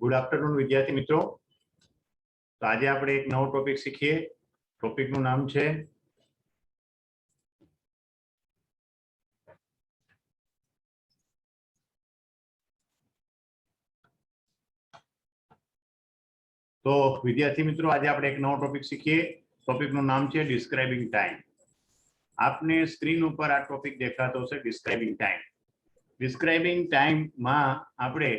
Good afternoon વિદ્યાર્થી મિત્રો। તો આજે આપણે એક નવો ટોપિક શીખીએ। ટોપિકનું નામ છે તો વિદ્યાર્થી મિત્રો આજે આપણે એક નવો ટોપિક શીખીએ। ટોપિકનું નામ છે ડિસ્ક્રાઇબિંગ ટાઈમ। આપને સ્ક્રીન ઉપર આ ટોપિક દેખાતો છે ડિસ્ક્રાઇબિંગ ટાઈમ। ડિસ્ક્રાઇબિંગ ટાઈમમાં આપણે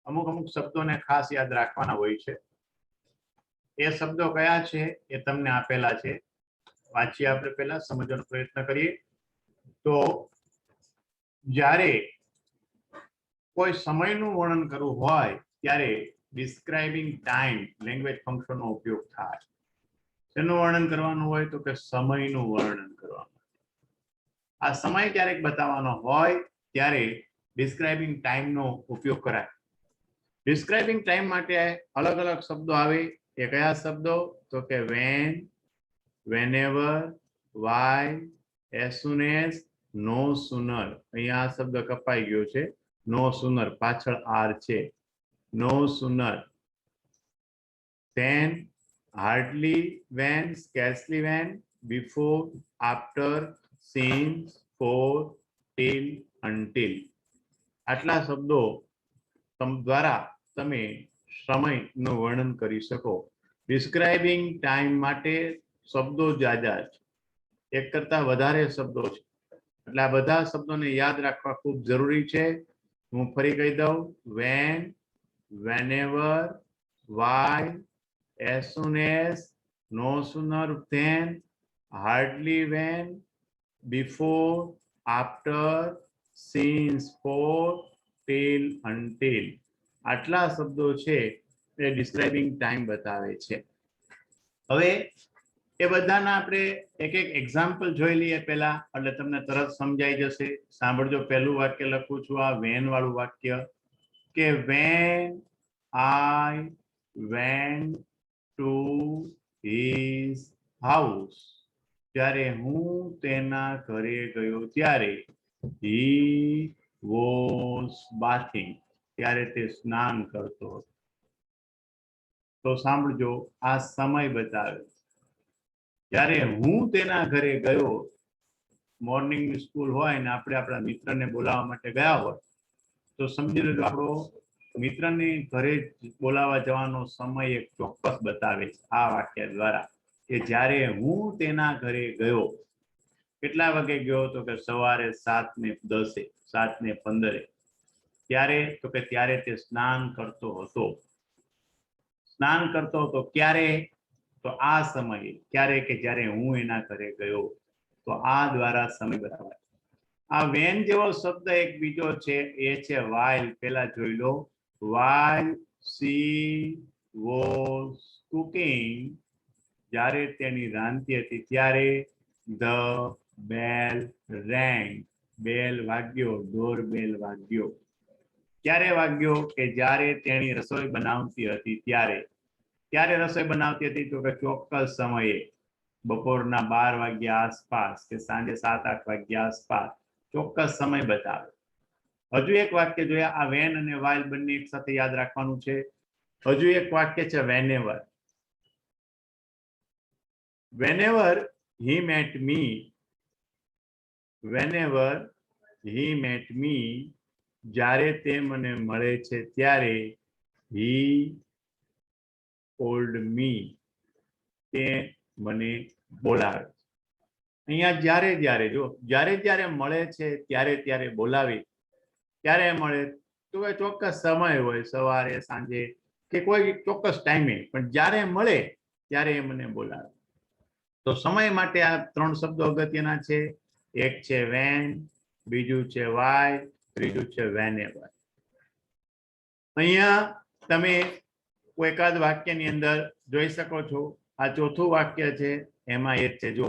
અમુક શબ્દોને ખાસ યાદ રાખવાના હોય છે। એ શબ્દો કયા છે એ તમને આપેલા છે, વાંચીએ આપણે પહેલા સમજવાનો પ્રયત્ન કરીએ। તો જ્યારે કોઈ સમયનું વર્ણન કરવું હોય ત્યારે ડિસ્ક્રાઇબિંગ ટાઈમ લેંગ્વેજ ફંક્શનનો ઉપયોગ થાય। શેનું વર્ણન કરવાનું હોય તો કે સમયનું વર્ણન કરવાનું। આ સમય ક્યારેક બતાવવાનો હોય ત્યારે ડિસ્ક્રાઇબિંગ ટાઈમનો ઉપયોગ કરાય। ડિસ્ક્રાઇબિંગ ટાઈમ માટે અલગ અલગ શબ્દો આવે। એ કયા શબ્દો તો કે when, whenever, why, as soon as, no sooner. અહીંયા આ શબ્દ કપાઈ ગયો છે, નો સુનર, પાછળ આર છે, નો sooner, then, hardly, when, scarcely when, before, after, since, for, till, until। આટલા શબ્દો દ્વારા તમે સમયનું વર્ણન કરી શકો। ડિસ્ક્રાઇબિંગ ટાઈમ માટે શબ્દો જાજા છે, એક કરતા વધારે શબ્દો છે, એટલે આ બધા શબ્દોને યાદ રાખવા ખૂબ જરૂરી છે। હું ફરી કહી દઉં, when, whenever, why, as soon as, no sooner than, hardly when, before, after, since, for, till, until। આટલા શબ્દો છે એ ડિસ્ક્રાઇબિંગ ટાઈમ બતાવે છે। હવે એ બધાના આપણે એક એક એક્ઝામ્પલ જોઈ લઈએ પહેલા, એટલે તમને તરત સમજાઈ જશે। સાંભળજો, પહેલું વાક્ય લખું છું, આ વેન વાળું વાક્ય કે when I went to his house, જ્યારે હું તેના ઘરે ગયો ત્યારે હી વોઝ બાથિંગ, ત્યારે તે સ્નાન કરતો હતો। તો સાંભળજો, આ સમય બતાવે। જ્યારે હું તેના ઘરે ગયો, મોર્નિંગની સ્કૂલ હોય ને આપણે આપણા મિત્રને બોલાવવા માટે ગયા હોય તો સમજી લેજો આપણો મિત્રને ઘરે બોલાવવા જવાનો સમય એક ચોક્કસ બતાવે છે આ વાક્ય દ્વારા, કે જ્યારે હું તેના ઘરે ગયો। કેટલા વાગે ગયો તો કે સવારે 7:10, 7:15। ત્યારે તો કે ત્યારે તે સ્નાન કરતો હતો। સ્નાન કરતો હતો ક્યારે તો આ સમયે, ક્યારે કે જ્યારે હું એના ઘરે ગયો। તો આ દ્વારા સમય બતાવાય। આ વેન જેવો શબ્દ એક બીજો છે, એ છે વાઇલ। પહેલા જોઈ લો, વાઇલ સી વોઝ કુકિંગ, જ્યારે તેની રાંધતી હતી ત્યારે ધ બેલ રેંગ, બેલ વાગ્યો, ડોર બેલ વાગ્યો। ક્યારે વાગ્યો કે જ્યારે તેણી રસોઈ બનાવતી હતી ત્યારે। ક્યારે રસોઈ બનાવતી હતી તો કે ચોક્કસ સમયે, બપોરના 12 વાગ્યા આસપાસ કે સાંજે 7-8 વાગ્યા આસપાસ, ચોક્કસ સમય બતાવે। હજુ એક વાક્ય જોયા, આ વેન અને વાઇલ બંને એક સાથે યાદ રાખવાનું છે। હજુ એક વાક્ય છે વેનેવર। વેનેવર હી મેટ મી, વેનેવર હી મેટ મી, જ્યારે તે મને મળે છે ત્યારે હી કોલ્ડ મી, તે મને બોલાવે। અહીંયા જ્યારે જ્યારે, જો જ્યારે જ્યારે મળે છે ત્યારે ત્યારે બોલાવી, ત્યારે મળે તો કોઈ ચોક્કસ સમય હોય, સવારે, સાંજે કે કોઈ ચોક્કસ ટાઈમે, પણ જ્યારે મળે ત્યારે એ મને બોલાવે। તો સમય માટે આ 3 શબ્દો અગત્યના છે। એક છે વેન, બીજું છે વાય, ત્રીજું છે વેનેવર। અહીંયા તમે કોઈ એકાદ વાક્યની અંદર જોઈ શકો છો, આ ચોથું વાક્ય છે, એમાં એક છે જો,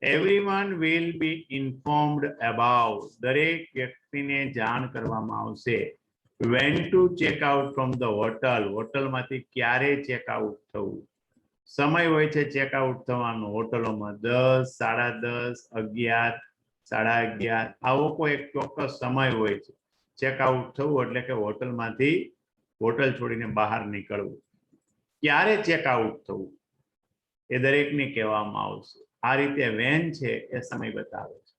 everyone will be informed about, દરેક વ્યક્તિને જાણ કરવામાં આવશે। When to check out from the hotel, હોટલમાંથી ક્યારે ચેકઆઉટ થવું। સમય હોય છે ચેકઆઉટ થવાનો હોટલોમાં, 10, 10:30, 11, 11:30, આવો કોઈ એક ચોક્કસ સમય હોય છે ચેકઆઉટ થવું, એટલે કે હોટલમાંથી હોટલ છોડીને બહાર નીકળવું, ક્યારે ચેકઆઉટ થવું, એ દરેકને કહેવામાં આવશે. આ રીતે વેન છે એ સમય બતાવે છે.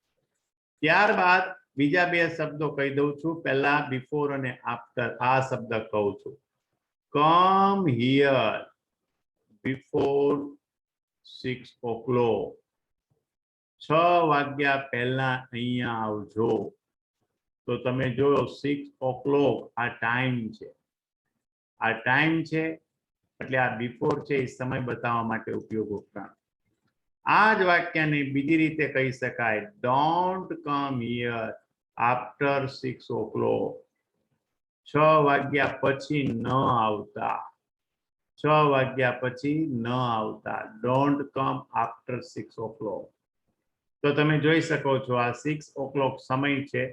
ત્યારબાદ બીજા બે શબ્દો કહી દઉં છું. પહેલા બિફોર અને આફ્ટર. આ શબ્દ કહું છું, કમ હિયર બિફોર 6 o'clock. 6 વાગ્યા પહેલા અહીંયા આવજો. તો તમે જોયો 6 o'clock આ ટાઈમ છે, આ ટાઈમ છે એટલે આ બિફોર છે એ સમય બતાવવા માટે ઉપયોગ વપરાય. આ જ વાક્યને બીજી રીતે કહી શકાય, don't come here after 6 o'clock. 6 વાગ્યા પછી ન આવતા, 6 વાગ્યા પછી ન આવતા, ડોન્ટ કમ આફ્ટર 6 o'clock. તો તમે જોઈ શકો છો આ 6 o'clock સમય છે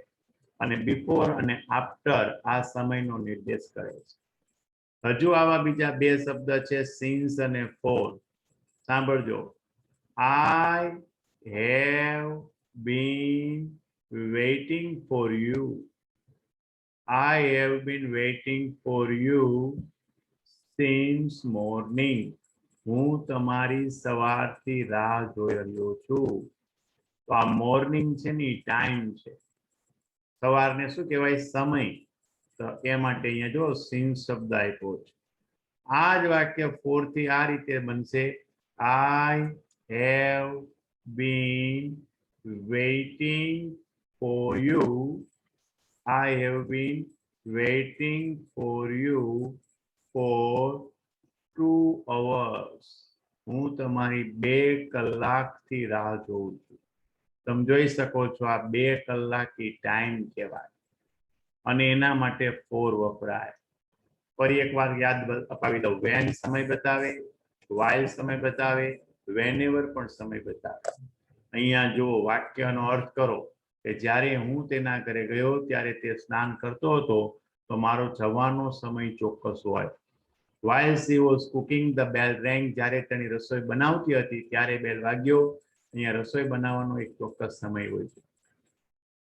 અને બિફોર અને આફ્ટર આ સમયનો નિર્દેશ કરે છે. હજુ આવા બીજા બે શબ્દ છે, સિન્સ અને ફોર. સાંભળજો. I have been waiting for you. I have been waiting for you since morning. હું તમારી સવારથી રાહ જોઈ રહ્યો છું. તો આ મોર્નિંગ છે ને ટાઈમ છે. સવારને શું કહેવાય? સમય. તો એ માટે અહીંયા જો સિન્સ શબ્દ આપ્યો છે. આ જ વાક્ય ફોર થી આ રીતે બનશે, I have been waiting for you. I have been waiting for you for 2 hours. હું તમારી 2 કલાકથી રાહ જોઉં છું. તમે જોઈ શકો છો આ 2 કલાક એ ટાઈમ કહેવાય અને એના માટે ફોર વપરાય. ફરી એકવાર યાદ અપાવી દઉં. વેન સમય બતાવે, વાઇલ સમય બતાવે, વેનેવર પણ સમય બતાવે. અહીંયા જો વાક્યનો અર્થ કરો કે જ્યારે હું તેના ઘરે ગયો ત્યારે તે સ્નાન કરતો હતો, તો મારો જવાનો સમય ચોક્કસ હોય. while she was cooking the bell rang. જ્યારે તેની રસોઈ બનાવતી હતી ત્યારે બેલ વાગ્યો. અહીંયા રસોઈ બનાવવાનો એક ચોક્કસ સમય હોય છે.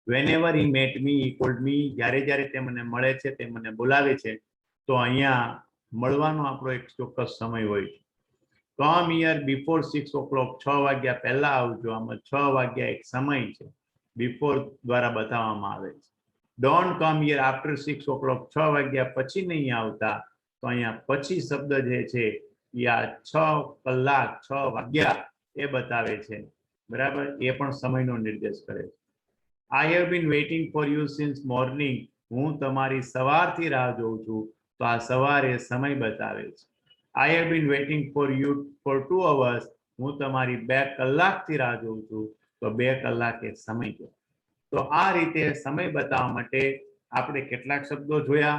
whenever he met me he called me. જ્યારે જ્યારે તે મને મળે છે તે મને બોલાવે છે, તો અહીંયા મળવાનો આપણો એક ચોક્કસ સમય હોય છે. come here before 6 o'clock. 6 વાગ્યા પહેલા આવજો. આમાં 6 વાગ્યા એક સમય છે, બિફોર દ્વારા બતાવવામાં આવે છે. don't come here after 6 o'clock. 6 વાગ્યા પછી નહીં આવતા. તો અહીંયા પછી શબ્દ જે છે એ આ 6 કલાક 6 વાગ્યા એ બતાવે છે. બરાબર, એ પણ સમયનો નિર્દેશ કરે છે. I have been waiting for you since morning. હું તમારી સવારથી રાહ જોઉં છું. તો આ સવારે સમય બતાવે છે. I have been waiting for you for 2 hours. હું તમારી 2 કલાકથી રાહ જોઉં છું. તો 2 કલાક એ સમય છે. તો આ રીતે સમય બતાવવા માટે આપણે કેટલાક શબ્દો જોયા.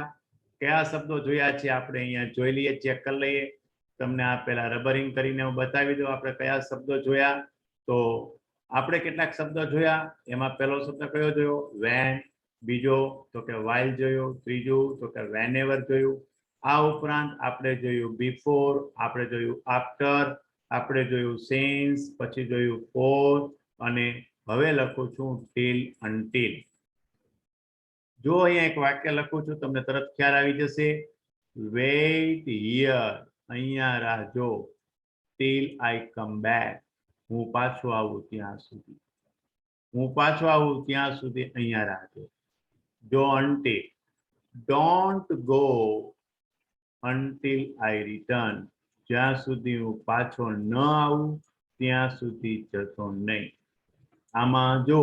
કયા શબ્દો જોયા છે આપણે અહીંયા જોઈ લઈએ, ચેક કરી લઈએ. તમને આ પહેલા રબરિંગ કરીને હું બતાવી દઉં આપણે કયા શબ્દો જોયા. તો આપણે કેટલાક શબ્દો જોયા. એમાં પહેલો શબ્દ કયો જોયો? વેન. બીજો તો કે વાઇલ જોયો. ત્રીજું તો કે વેનેવર જોયું. આ ઉપરાંત આપણે જોયું બિફોર, આપણે જોયું આફ્ટર, આપણે જોયું સિન્સ, પછી જોયું ફોર અને હવે લખું છું ટીલ અનટીલ. જો અહીંયા એક વાક્ય લખું છું તમને તરત ખ્યાલ આવી જશે. Wait here. અહીંયા રાહ જો. Till I come back. હું પાછો આવું ત્યાં સુધી. હું પાછો આવું ત્યાં સુધી અહીંયા રાહ જો. જો until. Don't go until I return. જ્યાં સુધી હું પાછો ન આવું ત્યાં સુધી જતો નહીં. આમાં જો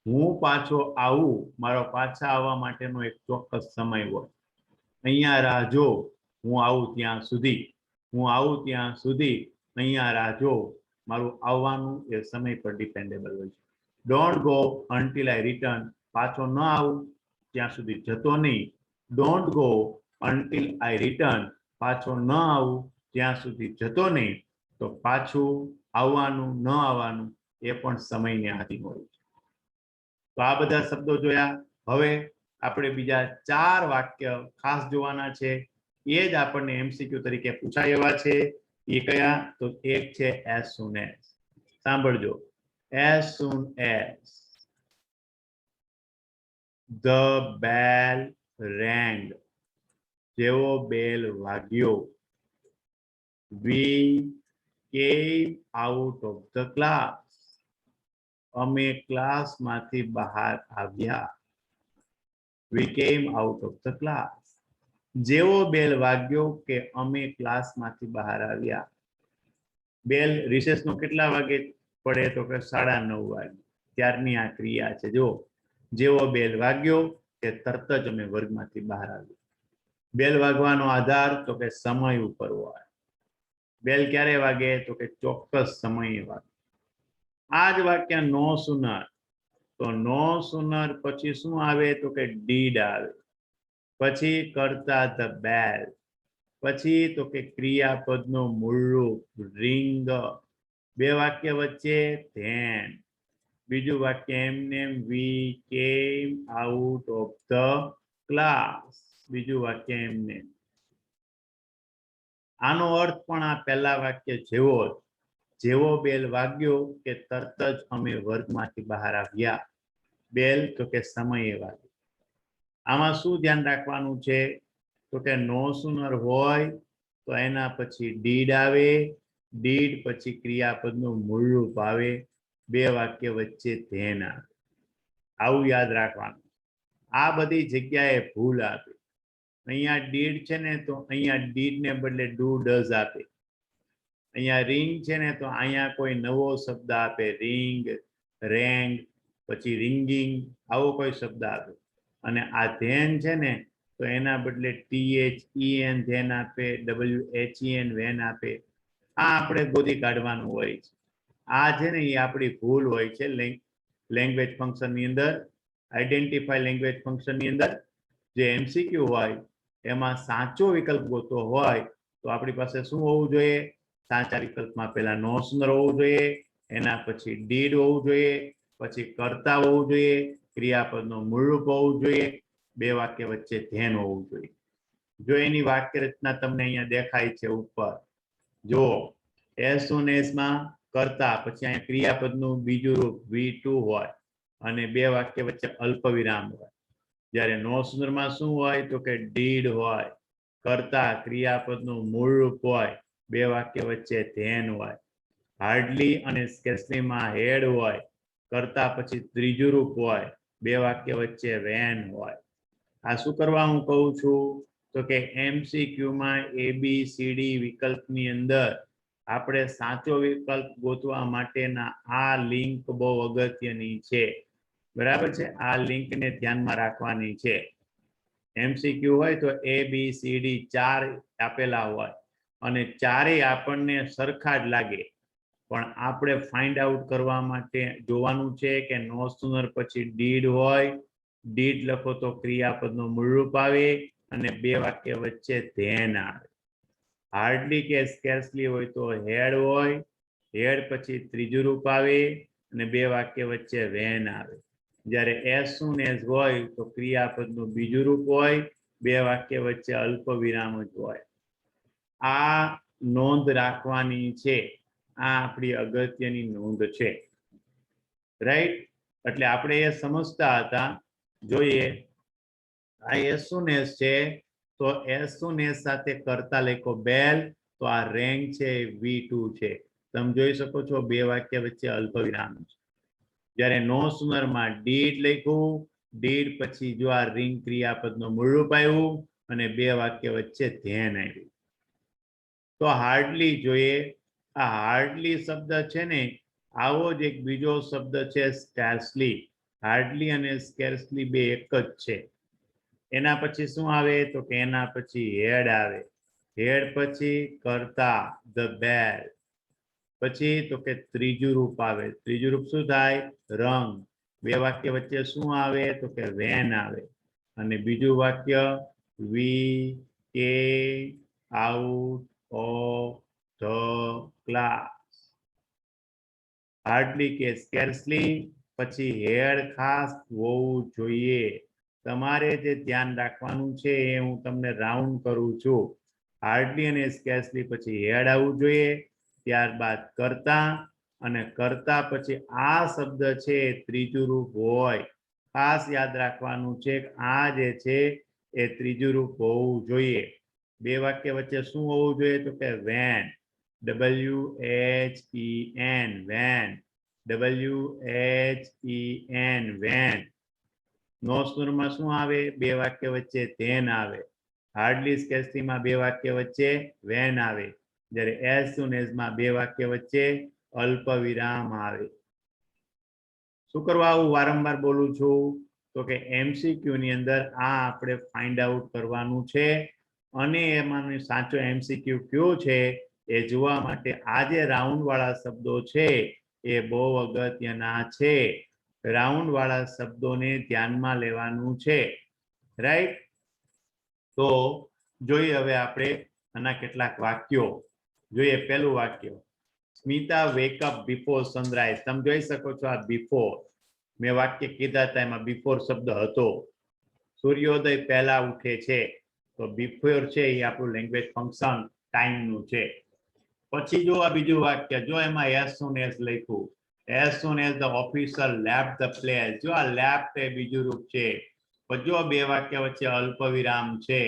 હું પાછો આવું, મારો પાછા આવવા માટેનો એક ચોક્કસ સમય હોય. અહીંયા રાહ જો. હું આવું ત્યાં સુધી. હું આવું ત્યાં સુધી અહીંયા રાહ જો. મારું આવવાનું એ સમય પર ડિપેન્ડેબલ હોય છે. Don't go until I return. પાછો ન આવું ત્યાં સુધી જતો નહીં. Don't go until I return. પાછો ન આવું ત્યાં સુધી જતો નહીં. તો પાછું આવવાનું ન આવવાનું એ પણ સમયને આધીન હોય છે. તો આ બધા શબ્દો જોયા. હવે આપણે બીજા 4 વાક્ય ખાસ જોવાના છે. એ જ આપણને એમસીક્યુ તરીકે પૂછાય એવા છે. એ કયા? તો એક છે as soon as. સાંભળજો. as soon as the bell rang. જેવો બેલ વાગ્યો. We came out of the class. અમે ક્લાસમાંથી બહાર આવ્યા. We came out of the class. જેવો બેલ વાગ્યો કે અમે ક્લાસમાંથી બહાર આવ્યા. બેલ રિસેસનો કેટલા વાગે પડે તો કે 9:30 વાગે. ત્યારની આ ક્રિયા છે. જો જેવો બેલ વાગ્યો કે તરત જ અમે વર્ગમાંથી બહાર આવ્યા. બેલ વાગવાનો આધાર તો કે સમય ઉપર હોય. બેલ ક્યારે વાગે તો કે ચોક્કસ સમયે વાગે. આ જ વાક્ય નો સુનર. તો નો સુનર પછી શું આવે તો કે ડીડ આવે. પછી કરતા ધ બેલ. પછી તો કે ક્રિયાપદનો મૂળ રૂપ રિંગ. બે વાક્ય વચ્ચે ધેન. બીજું વાક્ય એમને વી came out of the class. બીજું વાક્ય એમને. આનો અર્થ પણ આ પહેલા વાક્ય જેવો જ. જેવો બેલ વાગ્યો કે તરત જ અમે વર્ગમાંથી બહાર આવ્યા. બેલ તો કે સમયે વાગ્યો. આમાં શું ધ્યાન રાખવાનું છે તો કે નો સુનર હોય તો એના પછી ડીડ આવે. ડીડ પછી ક્રિયાપદનું મૂળ રૂપ આવે. બે વાક્ય વચ્ચે ધેન આવે. આવું યાદ રાખવાનું. આ બધી જગ્યાએ ભૂલ આપે. અહીંયા ડીડ છે ને તો અહીંયા ડીડ ને બદલે ડુ ડઝ આપે. અહીંયા રિંગ છે ને તો અહીંયા કોઈ નવો શબ્દ આપે. રિંગ, રેંગ, પછી રિંગિંગ, આવો કોઈ શબ્દ આપે. અને આ ધેન છે ને તો એના બદલે THEN ધેન આપે. WHEN વેન આપે. આ આપણે ગોતી કાઢવાનું હોય છે. આ છે ને એ આપણી ભૂલ હોય છે લેંગ્વેજ ફંક્શનની અંદર. આઈડેન્ટિફાઈ લેંગ્વેજ ફંક્શનની અંદર જે MCQ હોય એમાં સાચો વિકલ્પ ગોતવો હોય તો આપણી પાસે શું હોવું જોઈએ? સાચા વિકલ્પમાં પહેલા નો સુનર હોવું જોઈએ. એના પછી ડીડ હોવું જોઈએ. પછી કર્તા હોવું જોઈએ. ક્રિયાપદનો મૂળરૂપ હોવું જોઈએ. બે વાક્ય વચ્ચે ધેન હોવું જોઈએ. જો એની વાક્ય રચના તમને અહીંયા દેખાય છે ઉપર. જો એઝ સૂન એઝમાં કરતા પછી અહીંયા ક્રિયાપદનું બીજું રૂપ V2 હોય અને બે વાક્ય વચ્ચે અલ્પ વિરામ હોય. જ્યારે નો સુનરમાં શું હોય તો કે ડીડ હોય. કરતા ક્રિયાપદનું મૂળ રૂપ હોય. બે વાક્ય વચ્ચે ધેન હોય. હાર્ડલી અને સ્કેર્સલીમાં હેડ હોય. કરતા પછી ત્રીજું રૂપ હોય. બે વાક્ય વચ્ચે વેન હોય. આ શું કરવા હું કહું છું તો કે MCQમાં ABCD વિકલ્પની અંદર આપણે સાચો વિકલ્પ ગોતવા માટેના આ લિંક બહુ અગત્યની છે. બરાબર છે? આ લિંકને ધ્યાનમાં રાખવાની છે. MCQ હોય તો ABCD 4 આપેલા હોય અને ચારેય આપણને સરખા જ લાગે. પણ આપણે ફાઇન્ડ આઉટ કરવા માટે જોવાનું છે કે નો સુનર પછી ડીડ હોય. ડીડ લખો તો ક્રિયાપદનું મૂળરૂપ આવે અને બે વાક્ય વચ્ચે ધેન આવે. હાર્ડલી કે સ્કેર્સલી હોય તો હેડ હોય. હેડ પછી ત્રીજું રૂપ આવે અને બે વાક્ય વચ્ચે વેન આવે. જ્યારે એઝ સૂન એઝ હોય તો ક્રિયાપદનું બીજું રૂપ હોય. બે વાક્ય વચ્ચે અલ્પ વિરામ જ હોય. આ નોંધ રાખવાની છે. આ આપણી અગત્યની નોંધ છે. રાઈટ? એટલે આપણે એ સમજતા હતા. જોઈએ આ એઝ સૂન એઝ છે તો એઝ સૂન એઝ સાથે કરતા લખો બેલ તો આ રેંગ છે V2 છે. તમે જોઈ શકો છો બે વાક્ય વચ્ચે અલ્પ વિરામ છે. જ્યારે નો સુનરમાં ડીડ લખ્યું. ડીડ પછી જો આ રિંગ ક્રિયાપદનું મૂળરૂપ આવ્યું અને બે વાક્ય વચ્ચે ધેન આવ્યું. તો હાર્ડલી જોઈએ. આ હાર્ડલી શબ્દ છે ને આવો જ એક બીજો શબ્દ છે સ્કેર્સલી. હાર્ડલી અને સ્કેર્સલી બે એક જ છે. એના પછી શું આવે તો કે એના પછી હેડ આવે. હેડ પછી કરતા ધ બેલ. પછી તો કે ત્રીજું રૂપ આવે. ત્રીજું રૂપ શું થાય? રંગ. બે વાક્ય વચ્ચે શું આવે તો કે વેન આવે. અને બીજું વાક્ય we came out of the class. Hardly કે સ્કેર્સલી પછી હેડ ખાસ હોવું જોઈએ. તમારે જે ધ્યાન રાખવાનું છે એ હું તમને રાઉન્ડ કરું છું. હાર્ડલી અને સ્કેર્સલી પછી હેડ આવવું જોઈએ. ત્યારબાદ કરતા અને કરતા પછી આ શબ્દ છે ત્રીજું રૂપ હોય. ખાસ યાદ રાખવાનું છે આ જે છે એ ત્રીજું રૂપ હોવું જોઈએ. બે વાક્ય વચ્ચે શું હોવું જોઈએ તો કે when, WHEN, when, WHEN, when. નો સ્વરમાં શું આવે? બે વાક્ય વચ્ચે then આવે. હાર્ડલી સ્કેર્સલી માં બે વાક્ય વચ્ચે when આવે. જ્યારે as soon as માં બે વાક્ય વચ્ચે અલ્પ વિરામ આવે. શું કરવા આવું વારંવાર બોલું છું તો કે એમસીક્યુ ની અંદર આ આપણે ફાઇન્ડ આઉટ કરવાનું છે અને એમાંનો સાચો એમસીક્યુ કયો છે એ જોવા માટે આ જે રાઉન્ડ વાળા શબ્દો છે એ બહુ અગત્યના છે. રાઉન્ડ વાળા શબ્દોને ધ્યાનમાં લેવાનું છે. રાઈટ? તો જોઈએ હવે આપણે આના કેટલાક વાક્યો જોઈએ. પહેલું વાક્ય, Smita wake up before sunrise. તમે જોઈ શકો છો આ બિફોર મેં વાક્ય કીધા હતા એમાં બિફોર શબ્દ હતો. સૂર્યોદય પહેલા ઉઠે છે તો બિફોર છે એ આપણું લેંગ્વેજ ફંક્શન ટાઈમનું છે. પછી જો આ બીજું વાક્ય જો એમાં as soon as લખ્યું, as soon as the officer left the place. જો આ left એ બીજું રૂપ છે. પછી જો બે વાક્ય વચ્ચે અલ્પ વિરામ છે.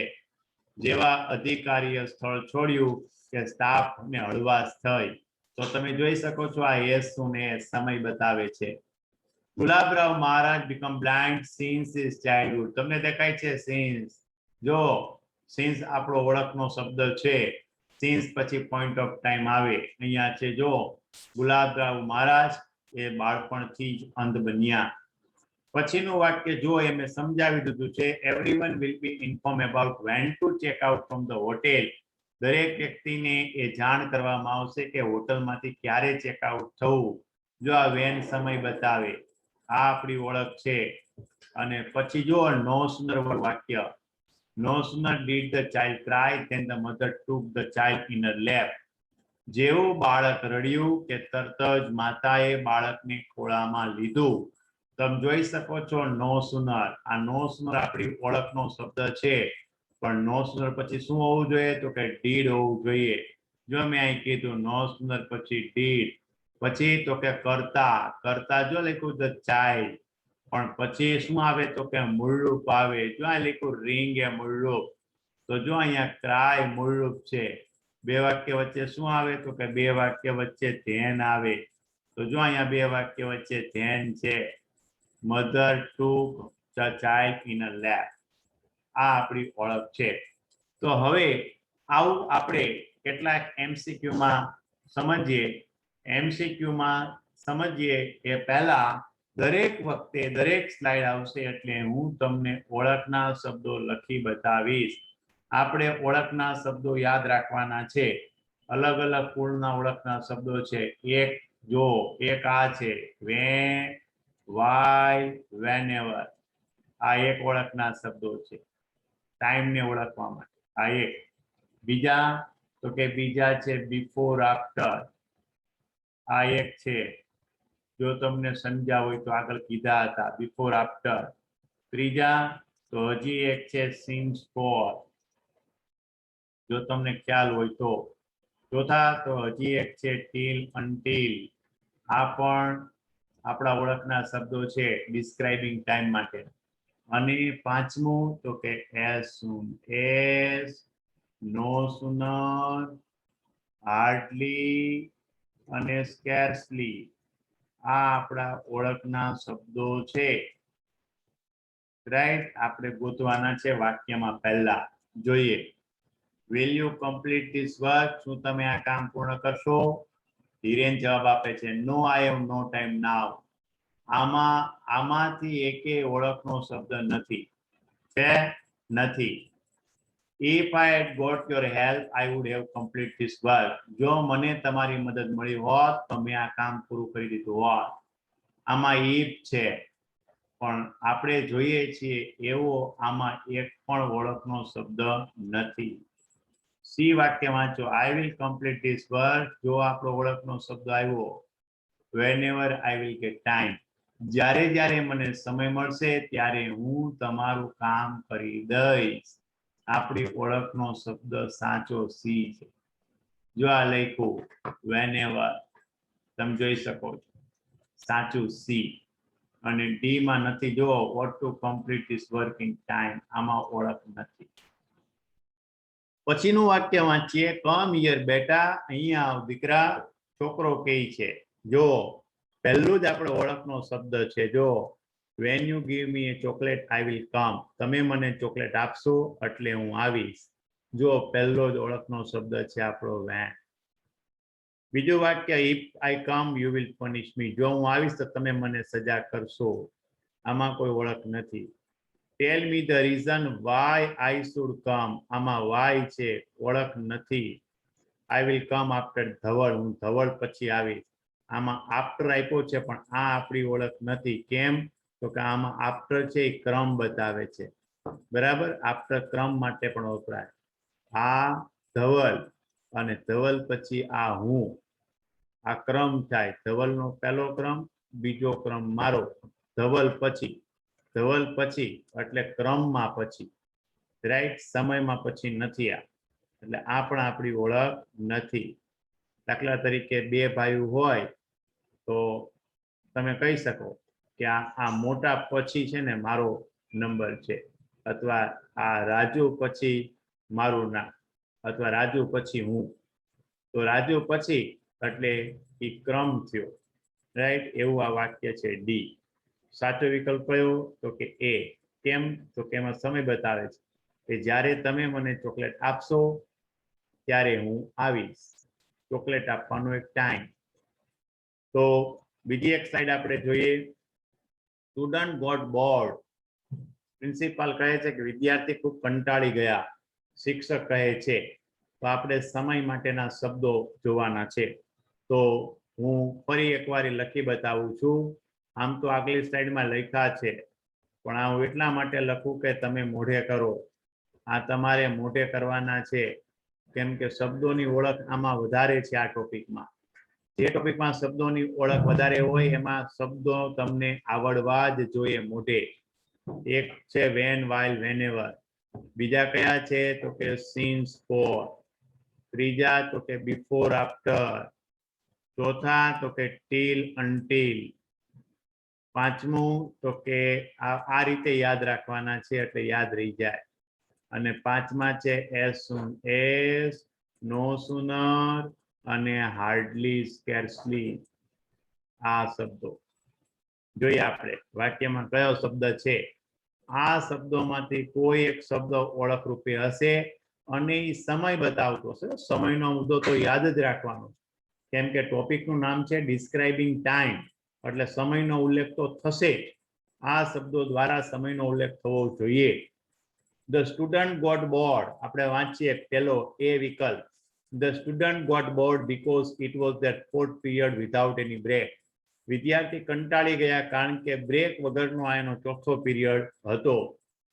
જેવા અધિકારીએ સ્થળ છોડ્યું કે સ્ટાફને હળવાશ થઈ. તો તમે જોઈ શકો છો આ as soon as સમય બતાવે છે. ગુલાબરાવ મહારાજ become blind since his childhood. તમને દેખાય છે since. જો since આપણો ઓળખનો શબ્દ છે. since પછી point of time આવે. અહીંયા છે જો ગુલાબરાવ મહારાજ એ બાળપણથી જ અંધ બન્યા. પછીનું વાક્ય જો એ મેં સમજાવી દીધું છે. everyone will be informed about when to check out from the hotel. દરેક વ્યક્તિને એ જાણ કરવામાં આવશે કે હોટલમાંથી ક્યારે ચેકઆઉટ થવું. જો આ વેન સમય બતાવે. આ આપણી ઓળખ છે. અને પછી જો નો સુંદર વાક્ય, no sooner did the child cry then the mother took the child in her lap. જેવું બાળક રડ્યું કે તરત જ માતાએ બાળકને ખોળામાં લીધું. તમે જોઈ શકો છો નો સુનર. આ નો સુનર આપણી ઓળખનો શબ્દ છે પણ નો સુનર પછી શું હોવું જોઈએ તો કે ડીડ હોવું જોઈએ. જો મેં અહીં કીધું નો સુનર પછી ડીડ. પછી તો કે કરતા. કરતા જો લખ્યું ધ ચાઇલ્ડ પણ પછી શું આવે તો કે મૂળરૂપ આવે. જો આ લખ્યું રિંગ એ મૂળરૂપ. તો જો અહીંયા ક્રાય મૂળરૂપ છે. બે વાક્ય વચ્ચે શું આવે તો કે બે વાક્ય વચ્ચે ધેન આવે. તો જો અહીંયા બે વાક્ય વચ્ચે ધેન છે. Mother took the child in a lap. આ આપણી ઓળખ છે. તો હવે આવું આપણે કેટલાક એમસીક્યુ માં સમજીએ. એમસીક્યુ માં સમજીએ એ પહેલા દરેક વખતે દરેક સ્લાઇડ આવશે એટલે હું તમને ઓળખના શબ્દો લખી બતાવીશ. આપણે ઓળખના શબ્દો યાદ રાખવાના છે. અલગ અલગ કુળના ઓળખના શબ્દો છે. એક જો એક આ છે when, why, whenever. આ એક ઓળખના શબ્દો છે ટાઈમને ઓળખવા માટે. આ એક. બીજા તો કે બીજા છે બિફોર, આફ્ટર. આ એક છે. જો તમને સમજ્યા હોય તો આગળ કીધા હતા બિફોર, આફ્ટર. ત્રીજા તો હજી એક છે સિન્સ, ફોર. જો તમને ખ્યાલ હોય તો. ચોથા તો હજી એક છે ટીલ, અનટીલ. આ પણ આપણા ઓળખના શબ્દો છે ડિસ્ક્રાઇબિંગ ટાઈમ માટે. અને પાંચમું તો કે as soon as, no sooner, hardly અને scarcely. આ આપણા ઓળખના શબ્દો છે. રાઈટ? આપણે ગોતવાના છે વાક્યમાં પહેલા. જોઈએ. will you complete this work? શું તમે આ કામ પૂર્ણ કરશો? ધીરેન જવાબ આપે છે no, I have no time now. આમાંથી એકે ઓળખનો શબ્દ નથી. છે નથી. if I had got your help I would have complete this work. જો મને તમારી મદદ મળી હોત તો મેં આ કામ પૂરું કરી દીધું હોત. આમાં if છે પણ આપણે જોઈએ છીએ એવો આમાં એક પણ ઓળખનો શબ્દ નથી. સી વાક્ય વાંચો. I will complete this work. જો આપણો ઓળખનો શબ્દ આવ્યો whenever I will get time. જ્યારે જ્યારે મને સમય મળશે ત્યારે હું તમારું કામ કરી દઈશ. આપણી ઓળખનો શબ્દ સાચો સી છે. જો આ લખ્યું whenever. તમે જોઈ શકો છો સાચું સી. અને ડી માં નથી. જો vote to complete this work in time, આમાં ઓળખ નથી. પછીનું વાક્ય વાંચીએ. કમ હિયર બેટા, અહીંયા આવ દીકરા, છોકરો કહે છે. જો પહેલું જ આપણે ઓળખનો શબ્દ છે. જો when you give me a chocolate I will come, તમે મને ચોકલેટ આપશો એટલે હું આવીશ. જો પહેલો જ ઓળખનો શબ્દ છે આપણો when. બીજું વાક્ય if I come you will punish me, જો હું આવીશ તો તમે મને સજા કરશો, આમાં કોઈ ઓળખ નથી. tell me the reason why I should come, આમાં why છે, ઓળખ નથી. I will come after Dhaval, હું ધવલ પછી આવીશ, આમાં after આપ્યો છે પણ આ આપણી ઓળખ નથી. કેમ? તો કે આમાં after છે એ ક્રમ બતાવે છે, બરાબર. after ક્રમ માટે પણ વપરાય. આ ધવલ અને ધવલ પછી આ હું, આ ક્રમ થાય. ધવલનો પહેલો ક્રમ, બીજો ક્રમ મારો, ધવલ પછી એટલે ક્રમમાં પછી, રાઈટ. સમયમાં પછી નથી આ, એટલે આ પણ આપણી ઓળખ નથી. દાખલા તરીકે બે ભાઈઓ હોય તો તમે કહી શકો કે આ મોટા પછી છે ને મારો નંબર છે, અથવા આ રાજુ પછી મારું નામ, અથવા રાજુ પછી હું. તો રાજુ પછી એટલે એ ક્રમ થયો, રાઈટ. એવું આ વાક્ય છે ડી. સાચો વિકલ્પ કયો? તો કે એ. કેમ? તો કે એમાં સમય બતાવે છે કે જ્યારે તમે મને ચોકલેટ આપશો ત્યારે હું આવીશ. ચોકલેટ આપવાનો એક ટાઈમ. તો બીજી એક સાઈડ આપણે જોઈએ. સ્ટુડન્ટ ગોટ બોર્ડ, પ્રિન્સિપાલ કહે છે કે વિદ્યાર્થી ખૂબ કંટાળી ગયા. શિક્ષક કહે છે. તો આપણે સમય માટેના શબ્દો જોવાના છે. તો હું ફરી એકવાર લખી બતાવું છું. આમ તો આગલી સ્લાઇડમાં લખ્યા છે પણ આ હું એટલા માટે લખું કે તમે મોઢે કરો. આ તમારે મોઢે કરવાના છે, કેમ કે શબ્દોની ઓળખ આમાં વધારે છે. આ ટોપિકમાં, જે ટોપિકમાં શબ્દોની ઓળખ વધારે હોય એમાં શબ્દો તમને આવડવા જ જોઈએ મોઢે. એક છે when, while, whenever. બીજા કયા છે? તો કે since, for. ત્રીજા તો કે before, after. ચોથા તો કે till, until. પાંચમું તો કે આ રીતે યાદ રાખવાના છે એટલે યાદ રહી જાય. અને પાંચમા છે as soon as, no sooner અને hardly, scarcely. આ શબ્દો જોઈએ આપણે વાક્યમાં કયો શબ્દ છે. આ શબ્દોમાંથી કોઈ એક શબ્દ ઓળખ રૂપે હશે અને એ સમય બતાવતો હશે. સમયનો મુદ્દો તો યાદ જ રાખવાનો, કેમ કે ટોપિકનું નામ છે ડિસ્ક્રાઇબિંગ ટાઈમ, એટલે સમયનો ઉલ્લેખ તો થશે જ. આ શબ્દો દ્વારા સમયનો ઉલ્લેખ થવો જોઈએ. ધ સ્ટુડન્ટ ગોટ બોર્ડ, આપણે વાંચીએ પેલો એ વિકલ્પ. The student got bored because it was their fourth period without any break. વિદ્યાર્થી કંટાળી ગયા કારણ કે બ્રેક વગરનો આ એનો ચોથો પીરિયડ હતો.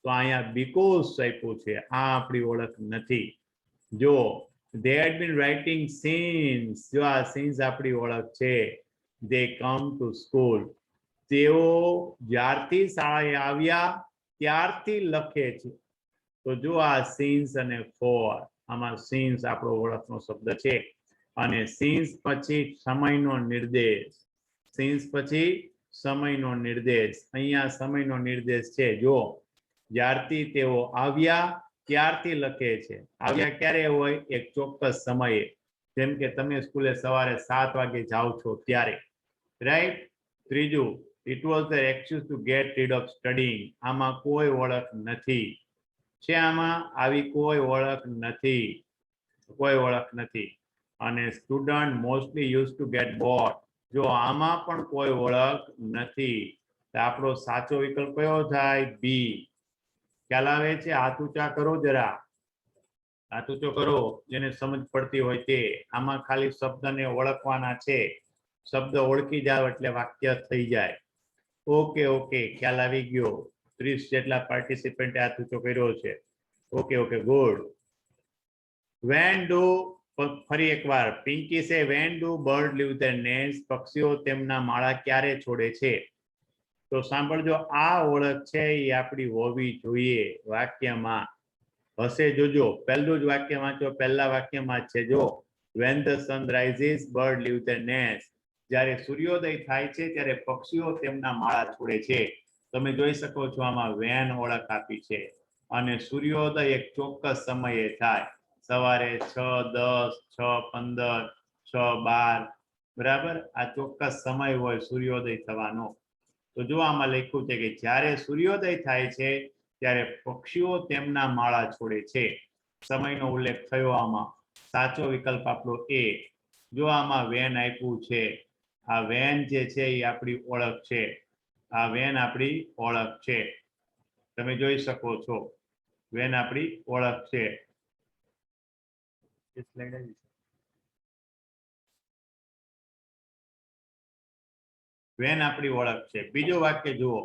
તો અહીંયા બીકોઝ આપ્યું છે, આ આપણી ઓળખ નથી. જો they had been writing since, જો આ since આપણી ઓળખ છે. they come to school, તેઓ જ્યારથી શાળાએ આવ્યા ત્યારથી લખે છે. તો જો આ since અને for, આમાં since આપણો ઓળખનો શબ્દ છે. અને since પછી સમયનો નિર્દેશ, since પછી સમયનો નિર્દેશ. અહીંયા સમયનો નિર્દેશ છે. જો જ્યારથી તેઓ આવ્યા ત્યારથી લખે છે. આવ્યા ક્યારે હોય? એક ચોક્કસ સમયે, જેમ કે તમે સ્કૂલે સવારે 7 વાગે જાઓ છો ત્યારે, રાઈટ. ત્રીજું, it was their excuse to get rid of studying. આમાં કોઈ ઓળખ નથી. છે આમાં આવી કોઈ ઓળખ નથી, કોઈ ઓળખ નથી. અને student mostly use to gate board, જો આમાં પણ કોઈ ઓળખ નથી. તો આપણો સાચો વિકલ્પ કયો થાય? બી. ખ્યાલ આવે છે? હાથ ઊંચા કરો જરા, હાથ ઊંચો કરો જેને સમજ પડતી હોય તે. આમાં ખાલી શબ્દને ઓળખવાના છે. શબ્દ ઓળખી જાવ એટલે વાક્ય થઈ જાય. ઓકે ઓકે, ખ્યાલ આવી ગયો. 30 જેટલા પાર્ટિસિપન્ટે હાથ ઊંચો કર્યો છે. Okay okay, good. When do, ફરી એકવાર Pinky say, when do bird leave their nest, પક્ષીઓ તેમના માળા ક્યારે છોડે છે? તો સાંભળજો, આ ઓળખ છે એ આપણી હોવી જોઈએ વાક્યમાં. હશે જોજો. પહેલું જ વાક્ય વાંચો, પહેલા વાક્યમાં છે જો when the sun rises bird leave their nest. જ્યારે સૂર્યોદય થાય છે ત્યારે પક્ષીઓ તેમના માળા છોડે છે. તમે જોઈ શકો છો આમાં વેન ઓળખ આપી છે અને સૂર્યોદય એક ચોક્કસ સમયે થાય, સવારે 6:10, 6:15, 6:12, બરાબર. આ ચોક્કસ સમય હોય સૂર્યોદય થવાનો. તો જો આમાં લખ્યું છે કે જ્યારે સૂર્યોદય થાય છે ત્યારે પક્ષીઓ તેમના માળા છોડે છે. સમયનો ઉલ્લેખ થયો આમાં. સાચો વિકલ્પ આપણો એ. જો આમાં વેન આપ્યું છે, આ વેન જે છે એ આપણી ઓળખ છે. આ વેન આપણી ઓળખ છે. તમે જોઈ શકો છો વેન આપણી ઓળખ છે. વેન આપણી ઓળખ છે. બીજું વાક્ય જુઓ,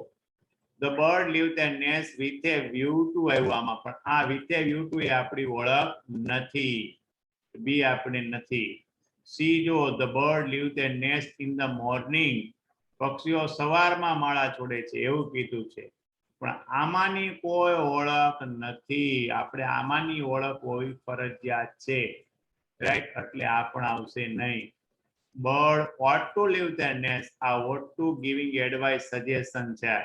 The bird lived their nest with a view to આવ્યું આમાં, પણ આ with a view to એ આપણી ઓળખ નથી. બી આપણે નથી. સી જો, The bird lived their nest in the morning. પક્ષીઓ સવારમાં માળા છોડે છે એવું કીધું છે, પણ આમાંની કોઈ ઓળખ નથી. આપણે આમાંની ઓળખ હોવી ફરજિયાત છે, રાઈટ? એટલે આ પણ આવશે નહીં. Bird ought to leave their nest. આ ought to giving advice suggestion છે.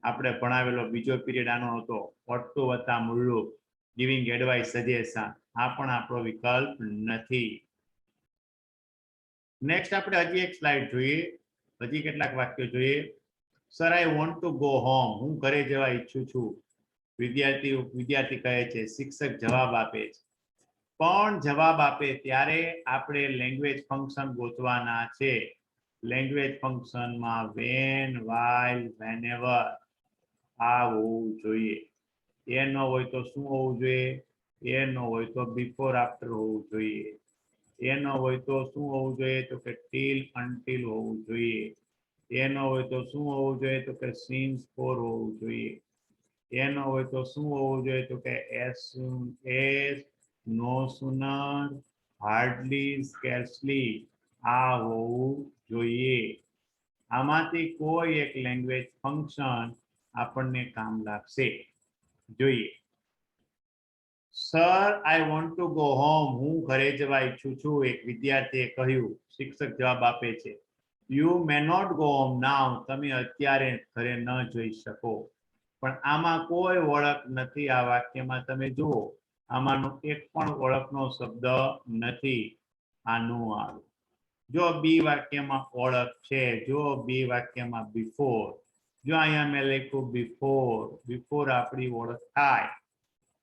આપણે ભણાવેલો બીજો પીરિયડ આનો હતો. ought to વત્તા મૂળરૂપ giving advice suggestion. આ પણ આપણો વિકલ્પ નથી. નેક્સ્ટ આપણે હજી એક સ્લાઇડ જોઈએ, હજી કેટલાક વાક્યો જોઈએ. Sir I want to go home. હું ઘરે જવા ઈચ્છું છું. વિદ્યાર્થી કહે છે, શિક્ષક જવાબ આપે છે. પણ જવાબ આપે ત્યારે આપણે લેંગ્વેજ ફંક્શન ગોતવાના છે. લેંગ્વેજ ફંક્શનમાં વેન, વાઇલ, વેનેવર આ હોવું જોઈએ. એ ન હોય તો શું હોવું જોઈએ? એ ન હોય તો બિફોર આફ્ટર હોવું જોઈએ. એ ન હોય તો શું હોવું જોઈએ? તો કે ટીલ અનટીલ હોવું જોઈએ. એ ન હોય તો શું હોવું જોઈએ? તો કે સિન્સ ફોર હોવું જોઈએ. એ ન હોય તો શું હોવું જોઈએ? તો કે as soon as, no sooner, hardly, સ્કેર્સલી આ હોવું જોઈએ. આમાંથી કોઈ એક લેંગ્વેજ ફંક્શન આપણને કામ લાગશે. જોઈએ. Sir I want to go home. હું ઘરે જવા ઈચ્છું છું. એક વિદ્યાર્થીએ કહ્યું. શિક્ષક જવાબ આપે છે, you may not go home now. તમે અત્યારે ઘરે ન જઈ શકો. પણ આમાં કોઈ ઓળખ નથી. આ વાક્યમાં તમે જુઓ, આમાંનો એક પણ ઓળખનો શબ્દ નથી. આ નો આવે. જો બી વાક્યમાં ઓળખ છે, જો બી વાક્યમાં બિફોર, જો અહીંયા મેં લખ્યું બિફોર, બિફોર આપણી ઓળખ થાય.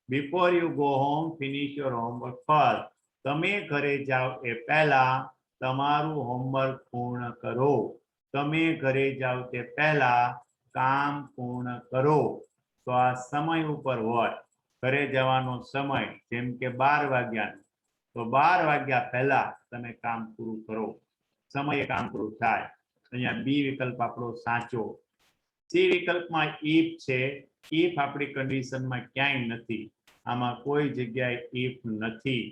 Before you go home finish your homework first. તમે ઘરે જાઓ એ પહેલા તમારું હોમવર્ક પૂર્ણ કરો. તમે ઘરે જાઓ તે પહેલા કામ પૂર્ણ કરો. તો આ સમય ઉપર હોય. ઘરે જવાનો સમય જેમ કે 12 વાગ્યાનો, તો 12 વાગ્યા પહેલા તમે કામ પૂરું કરો. સમયે કામ પૂરું થાય. અહીંયા બી વિકલ્પ આપણો સાચો. સી વિકલ્પમાં ઇફ છે. ઇફ આપણી કન્ડિશનમાં ક્યાંય નથી. આમાં કોઈ જગ્યાએ ઇફ નથી.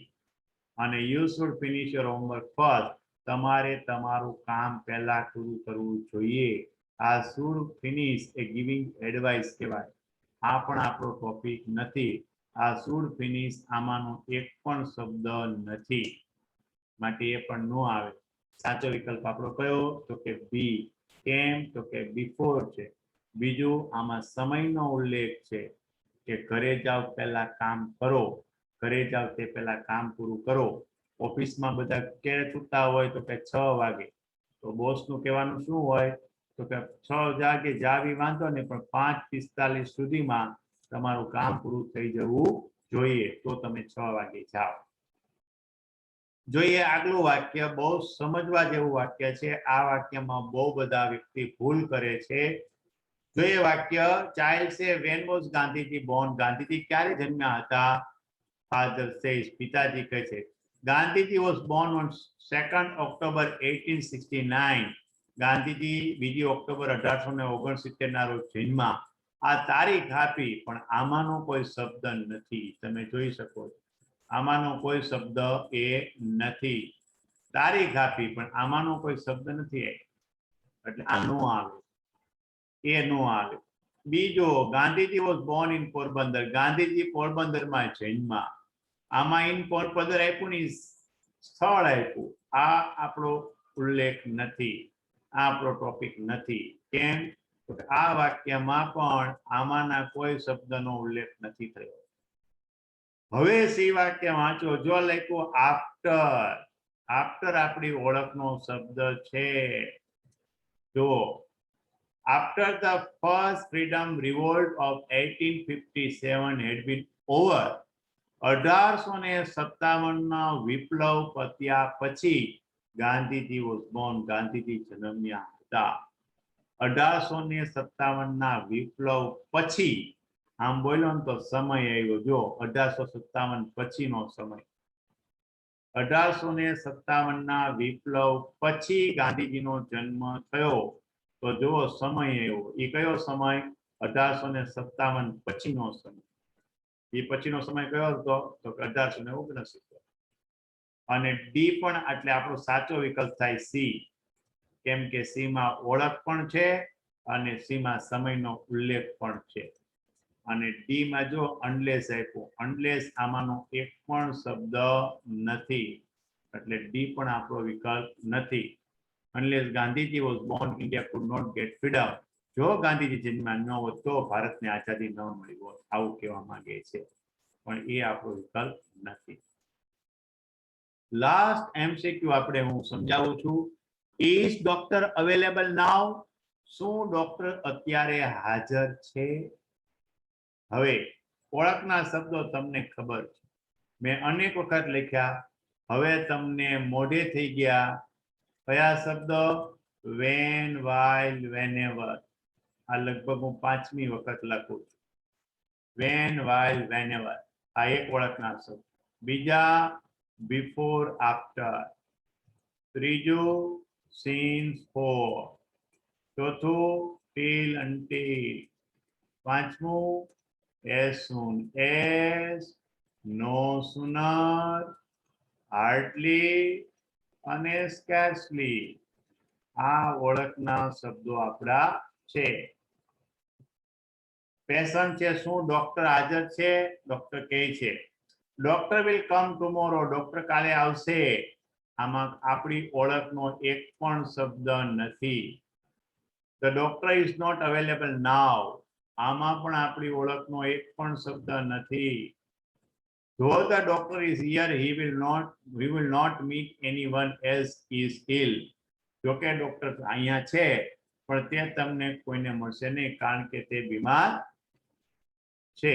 અને you should finish your homework first. તમારે તમારું કામ પહેલા પૂરું કરવું જોઈએ. આ should finish A giving advice કહેવાય. આ પણ આપણો ટોપિક નથી. આ શુડ ફિનિશ આમાંનો એક પણ શબ્દ નથી, માટે એ પણ નો આવે. સાચો વિકલ્પ આપણો કયો? તો કે બી. કેમ? તો કે બિફોર છે. બીજું, આમાં સમયનો ઉલ્લેખ છે કે ઘરે જાવ પહેલા કામ કરો. ઘરે જાવ તે પહેલા કામ પૂરું કરો. ઓફિસમાં બધા ક્યારે છૂટતા હોય? તો કે 6 વાગે. તો બોસનું કહેવાનું શું હોય? તો કે 6 વાગે જાવી વાંધો નહીં, પણ 5:45 સુધીમાં તમારું કામ પૂરું થઈ જવું જોઈએ. તો તમે 6 વાગે જાઓ. જોઈએ આગલું વાક્ય. બહુ સમજવા જેવું વાક્ય છે. આ વાક્યમાં બહુ બધા વ્યક્તિ ભૂલ કરે છે. જોઈએ વાક્ય. ચાઇલ્ડ સે when was Gandhiji Born. Gandhiji ક્યારે જન્મ્યા હતા? ફાધર સેઝ, પિતાજી કહે છે, Gandhiji was Born on 2nd October 1869. Gandhiji 2 October 1869 ના રોજ જન્મ્યા. આ તારીખ આપી, પણ આમાંનો કોઈ શબ્દ નથી. તમે જોઈ શકો છો, આમાંનો કોઈ શબ્દ એ નથી. તારીખ આપી, પણ આમાંનો કોઈ શબ્દ નથી, એટલે આ નો આવે. એ નો આવે. બીજો, Gandhiji was Born in Porbandar. Gandhiji પોરબંદરમાં જન્મ્યા. આમાં ઇન પોરબંદર આપ્યું ને સ્થળ આપ્યું. આ આપણો ઉલ્લેખ નથી, આ આપણો ટોપિક નથી. કેમ? તો કે આ વાક્યમાં પણ આમાંના કોઈ શબ્દનો ઉલ્લેખ નથી થયો. હવે સી વાક્ય વાંચો. જો લખ્યું આફ્ટર, આફ્ટર આપણી ઓળખનો શબ્દ છે. જો after the first freedom revolt of 1857 had been over, 1857 વિપ્લવ પત્યા પછી ગાંધીજી was born, ગાંધીજી જન્મ્યા હતા. 1857 વિપ્લવ પછી, આમ બોલ્યો ને તો સમય આવ્યો. જો 1857 પછીનો સમય, 1857 વિપ્લવ પછી ગાંધીજીનો જન્મ થયો. તો જો સમય આવ્યો. એ કયો સમય? 1857 પછીનો સમય. એ પછીનો સમય કયો હતો? તો 1879. અને ડી પણ એટલે આપણો સાચો વિકલ્પ થાય સી, કેમ કે સી માં ઓળખ પણ છે અને સી માં સમયનો ઉલ્લેખ પણ છે. અને ડી માં જો અનલેસ આપ્યો, અનલેસ આમાંનો એક પણ શબ્દ નથી, એટલે ડી પણ આપણો વિકલ્પ નથી. unless Gandhiji was born, India could not get freedom. જો ગાંધીજી જન્મ્યા ન હોત તો ભારતને આઝાદી ન મળી હોત, આવું કહેવા માંગે છે. પણ એ આપણો વિકલ્પ નથી. લાસ્ટ એમસીક્યુ આપણે હું સમજાવું છું. ઇઝ ડોક્ટર અવેલેબલ નાઉ? શું ડોક્ટર અત્યારે હાજર છે? હવે ઓળખના શબ્દો તમને ખબર છે, મેં અનેક વખત લખ્યા. હવે તમને મોઢે થઈ ગયા. કયા શબ્દ? When, while, whenever. આ લગભગ હું 5મી વખત લખું છું. વેન, વાઇલ, વેનેવર આ એક ઓળખના શબ્દ. બીજા બિફોર, આફ્ટર. ત્રીજું સિન્સ, ફોર. ચોથું ટીલ, અનટીલ. પાંચમું as soon as, no sooner, hardly અને સ્કેર્સલી. આ ઓળખના શબ્દો આપણા છે. પેશન્ટ છે. શું ડોક્ટર હાજર છે? ડોક્ટર કહે છે doctor will come tomorrow, doctor કાલે આવશે. આમાં આપણી ઓળખનો એક પણ શબ્દ નથી. The doctor is not available now, આમાં પણ આપણી ઓળખનો એક પણ શબ્દ નથી. Though the doctor is here, we will not meet anyone else is ill. જો કે ડોક્ટર અહીંયા છે પણ તે તમને કોઈને મળશે નહીં, કારણ કે તે બીમાર છે.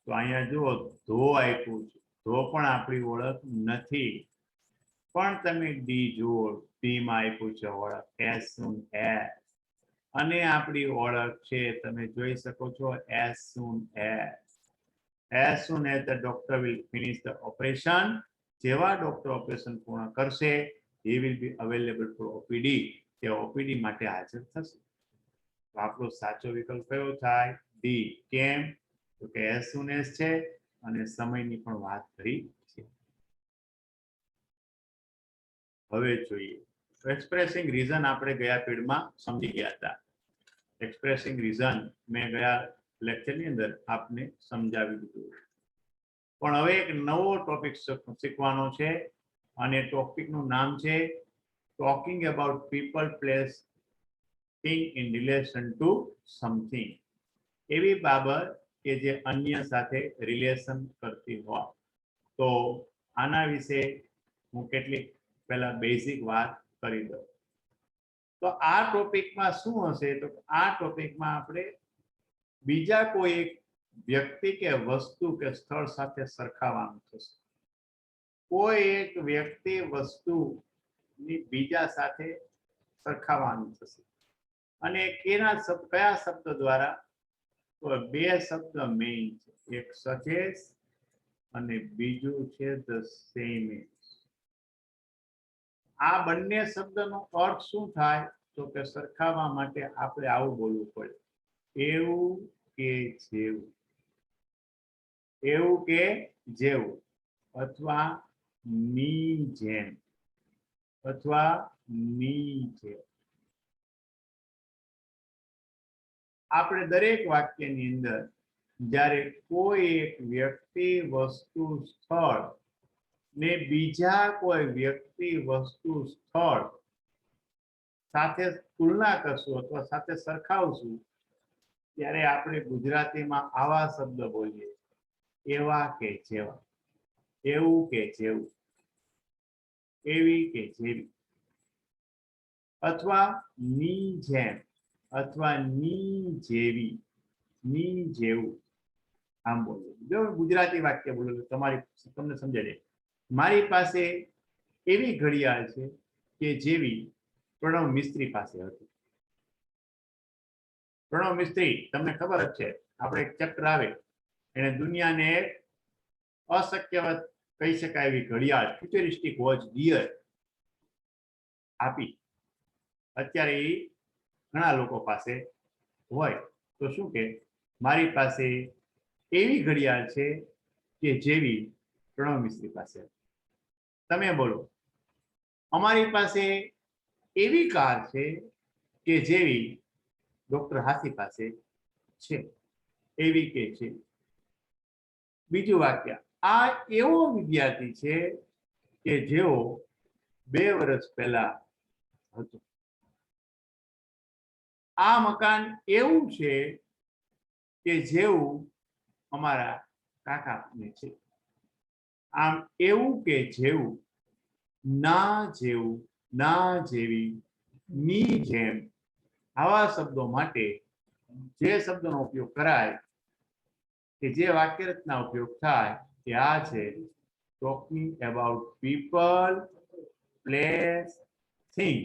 તો અહીંયા જુઓ ધો આપ્યું છે, ધો પણ આપણી ઓળખ નથી. પણ તમે ડી જુઓ, ડી માં આપ્યું છે ઓળખ એઝ સૂન એઝ, અને આપણી ઓળખ છે તમે જોઈ શકો છો as soon as. As soon as the doctor will finish the operation, જેવા ડોક્ટર ઓપરેશન પૂર્ણ કરશે, he will be available for OPD. તે OPD માટે હાજર થશે. તો આપણો સાચો વિકલ્પ કયો થાય? ડી. કેમ? તો કે as soon as છે અને સમયની પણ વાત કરી છે. હવે જોઈએ એક્સપ્રેસિંગ રીઝન. આપણે ગયા પીરિયડમાં સમજી ગયા હતા. એક્સપ્રેસિંગ રીઝન મેં ગયા લેક્ચરની અંદર આપને સમજાવી દીધું. પણ હવે એક નવો ટોપિક શીખવાનો છે અને ટોપિકનું નામ છે talking about people, place, thing in relation two something. એવી બાબત કે જે અન્ય સાથે રિલેશન કરતી હોય. તો આના વિશે હું કેટલીક પહેલા બેઝિક વાત કરી દઉં. તો આ ટોપિકમાં શું હશે? તો આ ટોપિકમાં આપણે બીજા કોઈ એક વ્યક્તિ કે વસ્તુ કે સ્થળ સાથે સરખાવવાનું થશે. કોઈ એક વ્યક્તિ વસ્તુની બીજા સાથે સરખાવવાનું થશે. અને કયા શબ્દ દ્વારા? તો બે શબ્દ મેઇન છે, એક સચેસ અને બીજું છે ધ સેમ એઝ. આ બંને શબ્દનો અર્થ શું થાય? તો કે સરખાવવા માટે આપણે આવું બોલવું પડે, એવું કે જેવું, એવું કે જેવું, અથવા ની જેમ, અથવા ની જેમ. આપણે દરેક વાક્યની અંદર જ્યારે કોઈ એક વ્યક્તિ, વસ્તુ, સ્થળ ને બીજા કોઈ વ્યક્તિ, વસ્તુ, સ્થળ સાથે તુલના કરશું અથવા સાથે સરખાવશું ત્યારે આપણે ગુજરાતીમાં આવા શબ્દ બોલીએ, એવા કે જેવા, એવું કે જેવું, એવી કે જેવી, અથવા ની જેમ, અથવા ની જેવી, ની જેવું. આમ બોલો. જો ગુજરાતી વાક્ય બોલો તમને સમજાય જાય. મારી પાસે એવી ઘડિયાળ છે કે જેવી પ્રણવ મિસ્ત્રી પાસે હતી. પ્રણવ મિસ્ત્રી તમને ખબર જ છે, આપણે એક ચક્ર આવે એને દુનિયાને એક અશક્ય કહી શકાય એવી ઘડિયાળ ફ્યુચરિસ્ટિક વોચ ગિયર આપી. અત્યારે એ ઘણા લોકો પાસે હોય તો શું કે મારી પાસે એવી ઘડિયાળ છે કે જેવી પ્રણવ મિસ્ત્રી પાસે. તમે બોલો, અમારી પાસે એવી કાર છે કે જેવી ડોક્ટર હાથી પાસે છે, એવી કે છે. બીજું વાક્ય, આ એવો વિદ્યાર્થી છે કે જેઓ 2 વર્ષ પહેલા હતો. આ મકાન એવું છે કે જેવું અમારા કાકાને છે. આમ એવું કે જેવું, ના જેવું, ના જેવી, ની જેમ આવા શબ્દો માટે જે શબ્દનો ઉપયોગ કરાય કે જે વાક્ય રચના ઉપયોગ થાય તે આ છે talking about people, place, thing.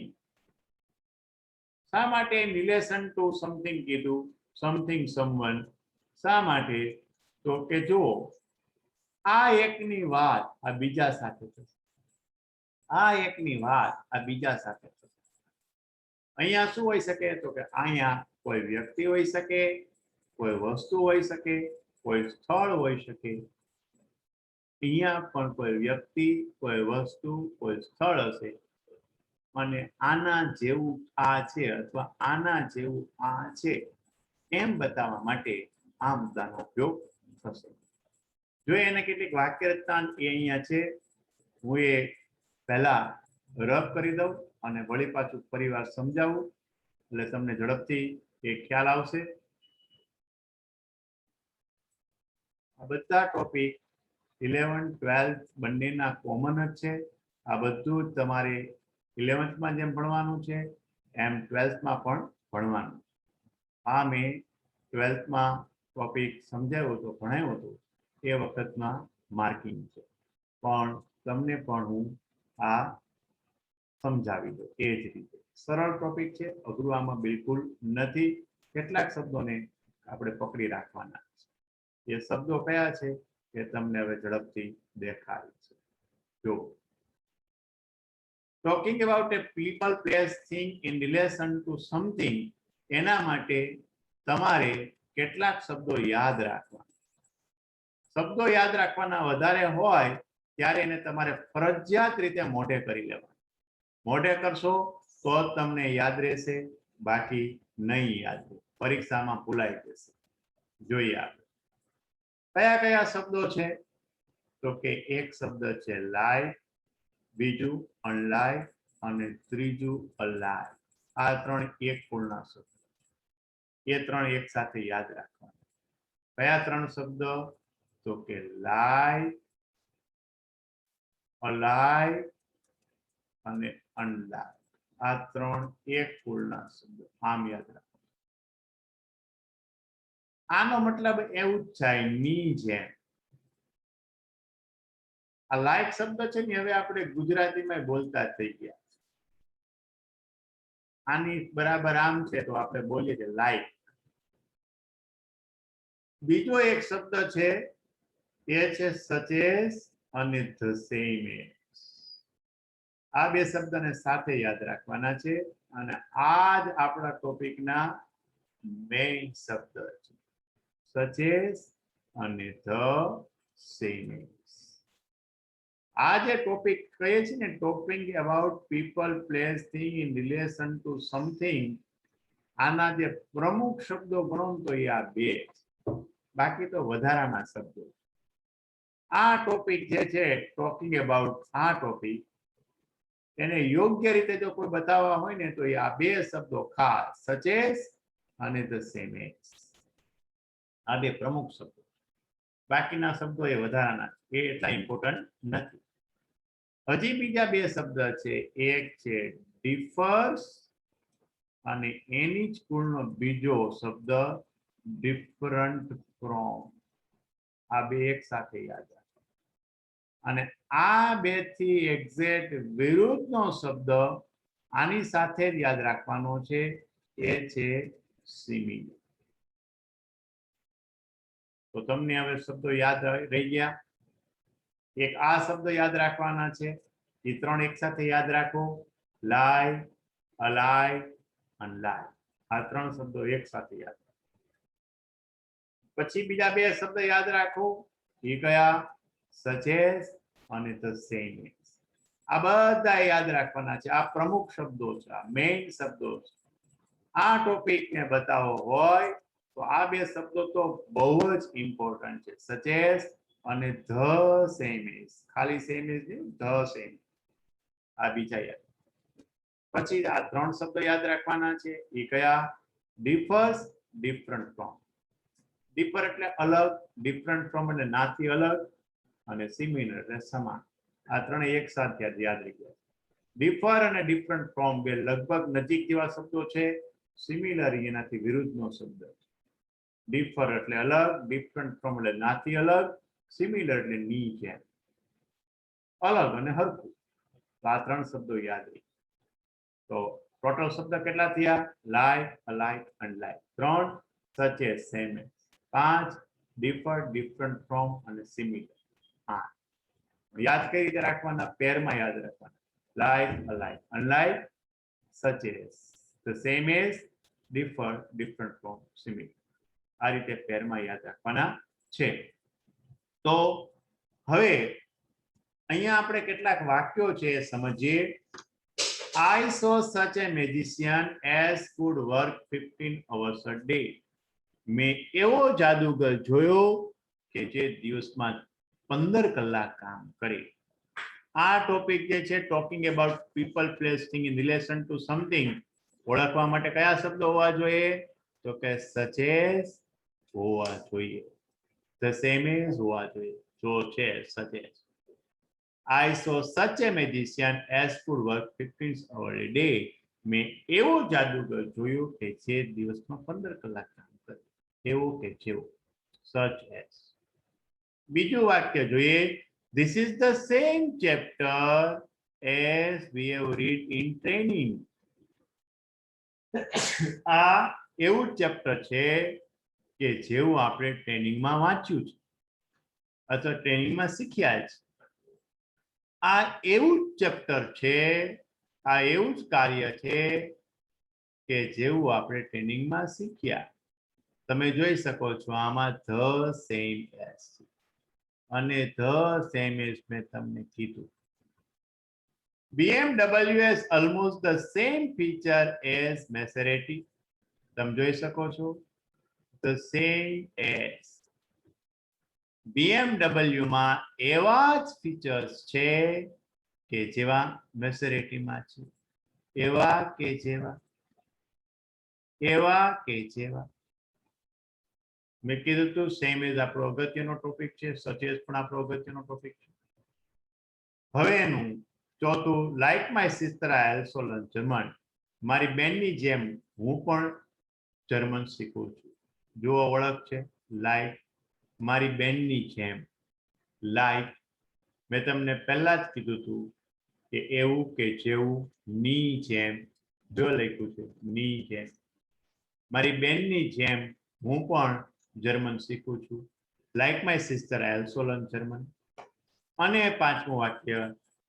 શા માટે રિલેશન ટુ સમથિંગ કીધું, સમથિંગ સમવન? શા માટે? તો કે જો આ એકની વાત આ બીજા સાથે થશે, આ એકની વાત આ બીજા સાથે થશે. અહીંયા શું હોઈ શકે? તો કે અહીંયા કોઈ વ્યક્તિ હોઈ શકે, કોઈ વસ્તુ હોઈ શકે, કોઈ સ્થળ હોઈ શકે. અહીંયા પણ કોઈ વ્યક્તિ, કોઈ વસ્તુ, કોઈ સ્થળ હશે અને આના જેવું આ છે અથવા આના જેવું આ છે એમ બતાવવા માટે આ મુદ્દાનો ઉપયોગ થશે. જો એને કેટલીક વાક્ય રચના એ અહીંયા છે, હું એ પહેલા રબ કરી દઉં અને વળી પાછું ફરીવાર સમજાવું એટલે તમને ઝડપથી એ ખ્યાલ આવશે. આ બધા ટોપિક 11, 12 બંનેના કોમન જ છે. આ બધું જ તમારે 11થમાં જેમ ભણવાનું છે એમ 12થમાં પણ ભણવાનું. આ મેં 12થમાં ટોપિક સમજાવ્યો હતો, ભણાવ્યો હતો એ વખતમાં માર્કિંગ છે, પણ તમને પણ હું આ સમજાવી દઉં એ જ રીતે. સરળ ટોપિક છે, અઘરું આમાં બિલકુલ નથી. કેટલાક શબ્દોને આપણે પકડી રાખવાના છે. એ શબ્દો કયા છે એ તમને હવે ઝડપથી દેખાય છે. જો talking about A people, place, thing in relation two something, એના માટે તમારે કેટલાક શબ્દો યાદ રાખવાના. શબ્દો યાદ રાખવાના વધારે હોય ત્યારે એને તમારે ફરજિયાત રીતે મોઢે કરી લેવાના. મોઢે કરશો તો જ તમને યાદ રહેશે, બાકી નહીં યાદ રહે, પરીક્ષામાં ભૂલાઈ જશે. જોઈએ આપણે કયા કયા શબ્દો છે. તો કે એક શબ્દ છે લાય, બીજું અનલાય અને ત્રીજું અલાય. આ 3 એક કુળના શબ્દ. એ 3 એક સાથે યાદ રાખવાના. કયા 3 શબ્દ? તો કે લાય, અલાય અને અનલાય. આ 3 એક કુળના શબ્દો. આમ યાદ રાખો. આનો મતલબ એવું જ થાય ની જેમ. આ લાયક શબ્દ છે ને હવે આપણે ગુજરાતીમાં બોલતા થઈ ગયા. આની બરાબર આમ છે તો આપણે બોલીએ કે લાયક. બીજો એક શબ્દ છે એ છે સચેસ અને ધ સેમ એઝ. આ 2 શબ્દને સાથે યાદ રાખવાના છે અને આ જ આપણા ટોપિકના મેઇન શબ્દ છે, સચેસ અને ધ સેમ એઝ. આ જે ટોપિક કહીએ છીએ ને, topping about people, place, thing in relation two something, આના જે પ્રમુખ શબ્દો ગણો તો એ આ 2, બાકી તો વધારાના શબ્દો. આ ટોપિક જે છે ટોકિંગ અબાઉટ, આ ટોપિક એને યોગ્ય રીતે જો કોઈ બતાવવા હોય ને તો આ બે શબ્દો ખાસ, સચ એઝ અને ધ સેમ એઝ, આ બે પ્રમુખ શબ્દો. બાકીના શબ્દો એ વધારાના, એ એટલા ઇમ્પોર્ટન્ટ નથી. હજી બીજા બે શબ્દ છે, એક છે ડિફર્સ અને એની જ કુળનો બીજો શબ્દ ડિફરન્ટ ફ્રોમ. આ બે એક સાથે યાદ રાખો. અને આ બે થી એક્ઝેક્ટ વિરુદ્ધનો શબ્દ આની સાથે જ યાદ રાખવાનો છે, એ છે સિમિલર. તો તમને હવે શબ્દો યાદ રહી ગયા. એક આ શબ્દ યાદ રાખવાના છે, એ ત્રણ એક સાથે યાદ રાખો, લાય, અલાય, અનલાય. આ ત્રણ શબ્દો એક સાથે યાદ રાખો. પછી બીજા બે શબ્દ યાદ રાખો, એ કયા? સચ એઝ અને ધ સેમ એઝ. આ બધા યાદ રાખવાના છે. આ પ્રમુખ શબ્દો છે, આ મેઇન શબ્દો છે. આ ટોપિકને બતાવો હોય તો આ બે શબ્દો તો બહુ જ ઇમ્પોર્ટન્ટ છે, સચ એઝ અને ધ સેમ એઝ. ખાલી સેમ એઝ નહીં, ધ સેમ. આ બીજા યાદ. પછી આ ત્રણ શબ્દો યાદ રાખવાના છે, એ કયા? Differs, different from. ડિફર એટલે અલગ, ડિફરન્ટ ફ્રોમ એટલે નાથી અલગ, અને સિમિલર એટલે સમાન. આ ત્રણે એક સાથે યાદ રહી ગયા. ડિફર અને ડિફરન્ટ ફ્રોમ બે લગભગ નજીક જેવા શબ્દો છે. સિમિલર એનાથી વિરુદ્ધનો શબ્દ છે. ડિફર એટલે અલગ, ડિફરન્ટ ફ્રોમ એટલે નાથી અલગ, સિમિલર એટલે ની જેમ, અલગ અને હરખું. તો આ ત્રણ શબ્દો યાદ રહી. તો ટોટલ શબ્દ કેટલા થયા? લાય, alike, unlike. 3 such as, same as. 5 differ, different from અને સિમિલર. 8 યાદ કઈ રીતે રાખવાના? પેરમાં યાદ રાખવાના. લાય, alike, unlike, such as, the same as, differ, different from, similar. આ રીતે પેરમાં યાદ રાખવાના છે. તો હવે અહીંયા આપણે કેટલાક વાક્યો છે એ સમજીએ. I saw such a magician as could work 15 hours a day. મેં એવો જાદુગર જોયો કે જે દિવસમાં 15 કલાક કામ કરે. આ ટોપિક જે છે, talking about people, place, thing in relation two something, ઓળખવા માટે કયા શબ્દો હોવા જોઈએ? તો કે સચ એઝ હોવા જોઈએ, ધ સેમ એઝ હોવા જોઈએ, જો છે such as. I saw such a magician as could work 15 hours a day. મેં એવો જાદુગર જોયો કે જે દિવસમાં 15 કલાક કામ કરે. એવો કે જેવો, such as. બીજું વાક્ય જોઈએ. This is the same chapter as we have read in training. આ એવું ચેપ્ટર છે કે જેવું આપણે ટ્રેનિંગમાં વાંચ્યું છે અથવા ટ્રેનિંગમાં શીખ્યા છે. આ એવું ચેપ્ટર છે, આ એવું જ કાર્ય છે કે જેવું આપણે ટ્રેનિંગમાં શીખ્યા. તમે જોઈ શકો છો આમાં ધ સેમ એઝ છે, અને ધ સેમ એઝ મેં તમને કીધું. BMW has almost the same feature as Maserati. તમે જોઈ શકો છો, the same as. BMW માં એવા જ ફીચર્સ છે કે જેવા મેસેરેટીમાં છે. એવા કે જેવા, એવા કે જેવા. મેં કીધું હતું સેમ એઝ આપણો અગત્યનો ટોપિક છે, સચ એઝ પણ આપણો અગત્યનો ટોપિક છે. હવે એનું ચોથું, like my sister I also learn German. મારી બેનની જેમ હું પણ જર્મન શીખું છું. જુઓ ઓળખ છે, લાઈક. મારી બેનની જેમ, લાઈક. મેં તમને પહેલા જ કીધું હતું કે એવું કે જેવું, ની જેમ. જો લખ્યું છે ની જેમ. મારી બેનની જેમ હું પણ જર્મન શીખું છું. Like my sister I also learn German. અને પાંચમું વાક્ય,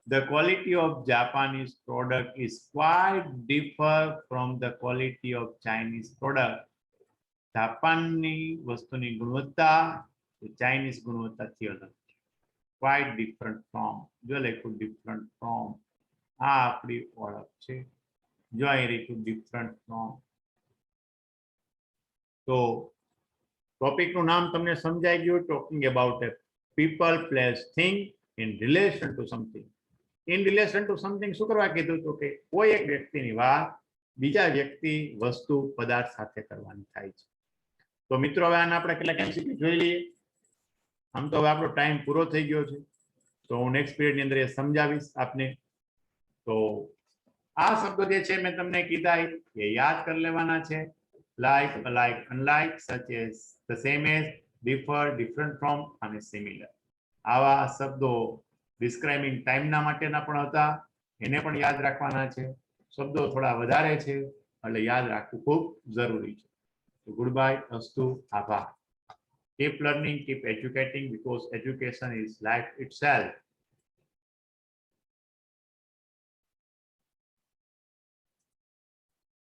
the quality of Japanese product is quite differ from the quality of Chinese product. જાપાનની વસ્તુની ગુણવત્તા ચાઇનીઝ ગુણવત્તાથી અલગ છે. quite different from, જો લખ્યું different from, આ આપણી ઓળખ છે. જો અહીં લખ્યું different from. તો ટોપિકનું નામ તમને સમજાઈ ગયું, talking about A people, place, thing in relation two something. In relation two something શું કરવા કીધું હતું કે કોઈ એક વ્યક્તિની વાત બીજા વ્યક્તિ વસ્તુ પદાર્થ સાથે કરવાની થાય છે. તો મિત્રો હવે આના આપણે કેટલાક MCQ જોઈ લઈએ. આમ તો હવે આપણો ટાઈમ પૂરો થઈ ગયો છે, તો હું નેક્સ્ટ પીરિયડની અંદર એ સમજાવીશ આપને. તો આ શબ્દો જે છે મેં તમને કીધા એ યાદ કરી લેવાના છે. Like, alike, unlike, such as, the same as, differ, different from અને સિમિલર. આવા શબ્દો ડિસ્ક્રાઇબિંગ ટાઈમના માટેના પણ હતા, એને પણ યાદ રાખવાના છે. શબ્દો થોડા વધારે છે એટલે યાદ રાખવું ખૂબ જરૂરી છે. તો ગુડ બાય, અસ્તુ, આભાર. Keep learning, keep educating, because education is life itself.